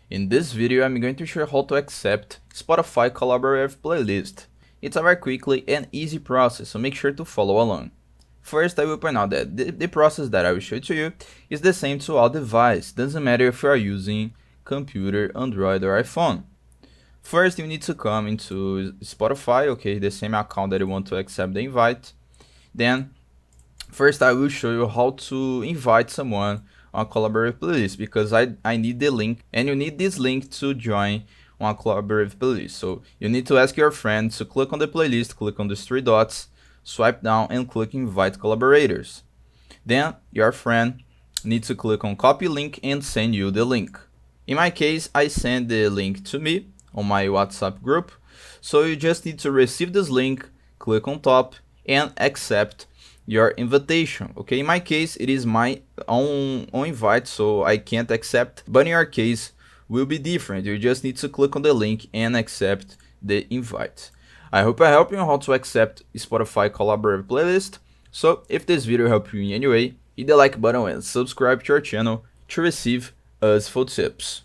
In this video, I'm going to show you how to accept Spotify collaborative playlist. It's a very quickly and easy process, so make sure to follow along. First, I will point out that the process that I will show to you is the same to all devices. Doesn't matter if you are using computer, Android or iPhone. First, you need to come into Spotify, okay, the same account that you want to accept the invite. Then, first I will show you how to invite someone on a collaborative playlist because I need the link and you need this link to join on a collaborative playlist. So you need to ask your friend to click on the playlist, click on these three dots, swipe down and click invite collaborators. Then your friend needs to click on copy link and send you the link. In my case, I send the link to me on my WhatsApp group. So you just need to receive this link, click on top and accept your invitation. Okay, in my case it is my own invite, so I can't accept, but in your case will be different. You just need to click on the link and accept the invite. I hope I help you on how to accept Spotify collaborative playlist. So if this video helped you in any way, hit the like button and subscribe to our channel to receive useful tips.